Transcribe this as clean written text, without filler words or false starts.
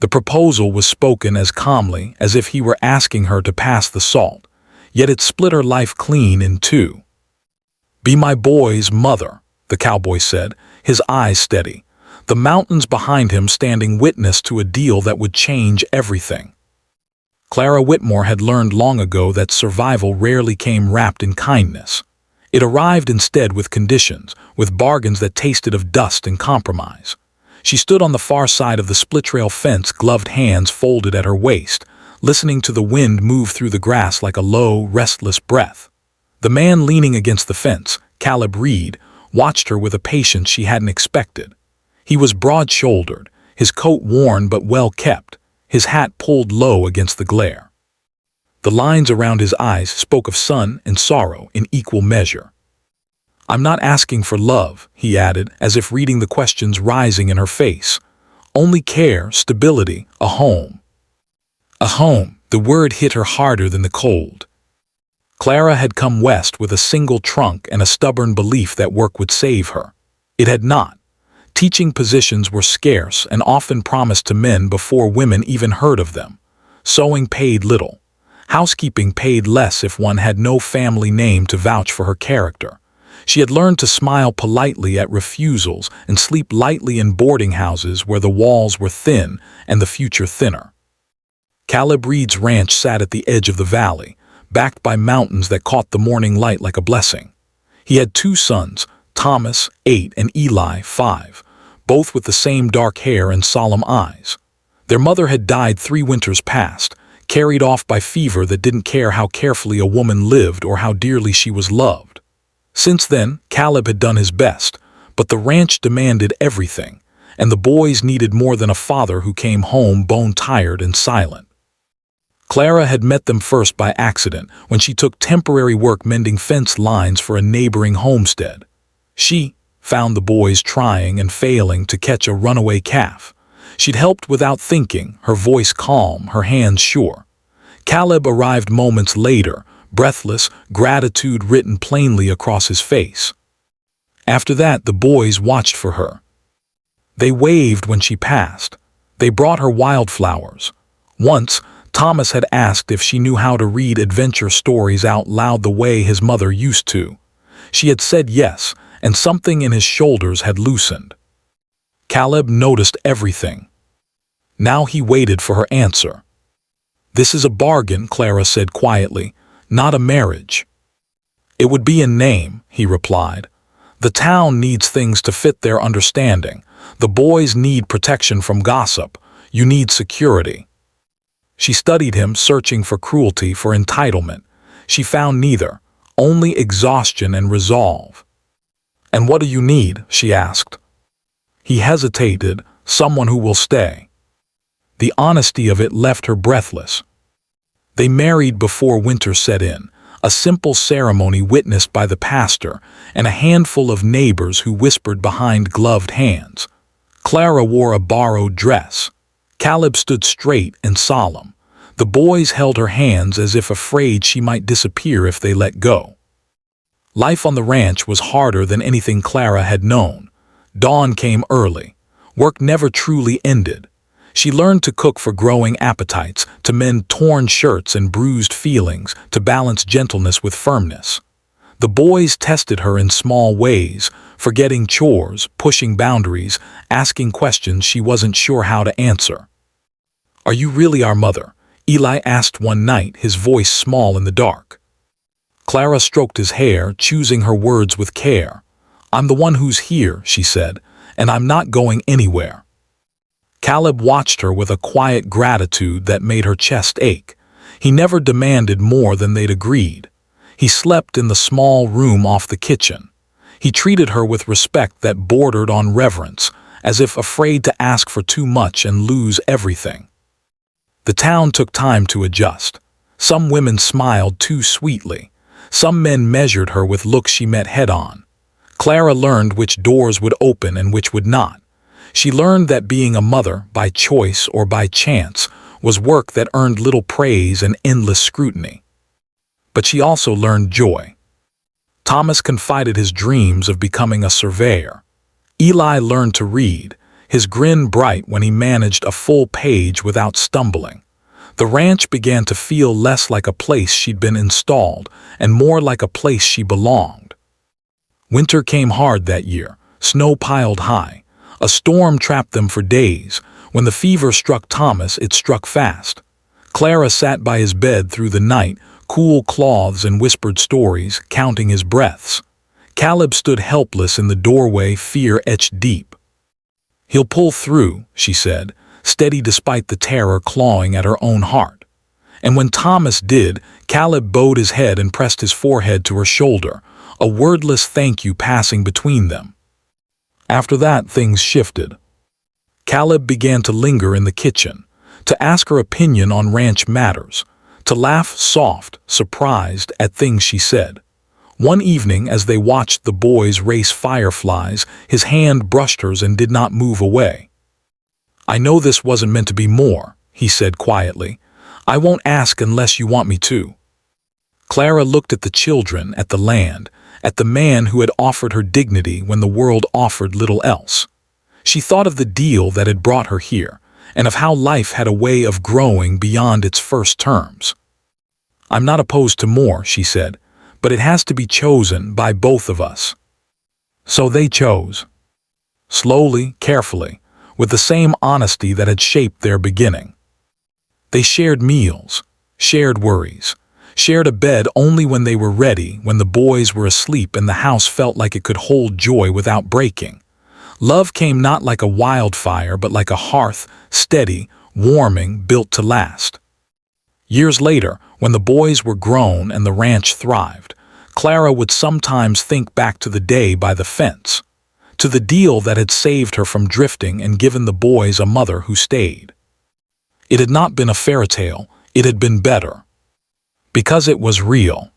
The proposal was spoken as calmly as if he were asking her to pass the salt, yet it split her life clean in two. "Be my boy's mother," the cowboy said, his eyes steady, the mountains behind him standing witness to a deal that would change everything. Clara Whitmore had learned long ago that survival rarely came wrapped in kindness. It arrived instead with conditions, with bargains that tasted of dust and compromise. She stood on the far side of the split-rail fence, gloved hands folded at her waist, listening to the wind move through the grass like a low, restless breath. The man leaning against the fence, Caleb Reed, watched her with a patience she hadn't expected. He was broad-shouldered, his coat worn but well-kept, his hat pulled low against the glare. The lines around his eyes spoke of sun and sorrow in equal measure. "I'm not asking for love," he added, as if reading the questions rising in her face. "Only care, stability, a home." A home, the word hit her harder than the cold. Clara had come west with a single trunk and a stubborn belief that work would save her. It had not. Teaching positions were scarce and often promised to men before women even heard of them. Sewing paid little. Housekeeping paid less if one had no family name to vouch for her character. She had learned to smile politely at refusals and sleep lightly in boarding houses where the walls were thin and the future thinner. Caleb Reed's ranch sat at the edge of the valley, backed by mountains that caught the morning light like a blessing. He had two sons, Thomas, 8, and Eli, 5, both with the same dark hair and solemn eyes. Their mother had died 3 winters past, carried off by fever that didn't care how carefully a woman lived or how dearly she was loved. Since then, Caleb had done his best, but the ranch demanded everything, and the boys needed more than a father who came home bone-tired and silent. Clara had met them first by accident when she took temporary work mending fence lines for a neighboring homestead. She found the boys trying and failing to catch a runaway calf. She'd helped without thinking, her voice calm, her hands sure. Caleb arrived moments later, breathless, gratitude written plainly across his face. After that, the boys watched for her. They waved when she passed. They brought her wildflowers. Once, Thomas had asked if she knew how to read adventure stories out loud the way his mother used to. She had said yes, and something in his shoulders had loosened. Caleb noticed everything. Now he waited for her answer. "This is a bargain," Clara said quietly, "not a marriage." "It would be in name," he replied. "The town needs things to fit their understanding. The boys need protection from gossip. You need security." She studied him, searching for cruelty, for entitlement. She found neither, only exhaustion and resolve. "And what do you need?" she asked. He hesitated, "Someone who will stay." The honesty of it left her breathless. They married before winter set in, a simple ceremony witnessed by the pastor and a handful of neighbors who whispered behind gloved hands. Clara wore a borrowed dress. Caleb stood straight and solemn. The boys held her hands as if afraid she might disappear if they let go. Life on the ranch was harder than anything Clara had known. Dawn came early. Work never truly ended. She learned to cook for growing appetites, to mend torn shirts and bruised feelings, to balance gentleness with firmness. The boys tested her in small ways, forgetting chores, pushing boundaries, asking questions she wasn't sure how to answer. "Are you really our mother?" Eli asked one night, his voice small in the dark. Clara stroked his hair, choosing her words with care. "I'm the one who's here," she said, "and I'm not going anywhere." Caleb watched her with a quiet gratitude that made her chest ache. He never demanded more than they'd agreed. He slept in the small room off the kitchen. He treated her with respect that bordered on reverence, as if afraid to ask for too much and lose everything. The town took time to adjust. Some women smiled too sweetly. Some men measured her with looks she met head-on. Clara learned which doors would open and which would not. She learned that being a mother, by choice or by chance, was work that earned little praise and endless scrutiny. But she also learned joy. Thomas confided his dreams of becoming a surveyor. Eli learned to read. his grin bright when he managed a full page without stumbling. The ranch began to feel less like a place she'd been installed and more like a place she belonged. Winter came hard that year. Snow piled high. A storm trapped them for days. When the fever struck Thomas, it struck fast. Clara sat by his bed through the night, cool cloths and whispered stories, counting his breaths. Caleb stood helpless in the doorway, fear etched deep. "He'll pull through," she said, steady despite the terror clawing at her own heart. And when Thomas did, Caleb bowed his head and pressed his forehead to her shoulder, a wordless thank you passing between them. After that, things shifted. Caleb began to linger in the kitchen, to ask her opinion on ranch matters, to laugh soft, surprised at things she said. One evening, as they watched the boys race fireflies, his hand brushed hers and did not move away. "I know this wasn't meant to be more," he said quietly. "I won't ask unless you want me to." Clara looked at the children, at the land, at the man who had offered her dignity when the world offered little else. She thought of the deal that had brought her here, and of how life had a way of growing beyond its first terms. "I'm not opposed to more," she said, "but it has to be chosen by both of us." So they chose. Slowly, carefully, with the same honesty that had shaped their beginning. They shared meals, shared worries, shared a bed only when they were ready, when the boys were asleep and the house felt like it could hold joy without breaking. Love came not like a wildfire, but like a hearth, steady, warming, built to last. Years later, when the boys were grown and the ranch thrived, Clara would sometimes think back to the day by the fence, to the deal that had saved her from drifting and given the boys a mother who stayed. It had not been a fairy tale, it had been better. Because it was real.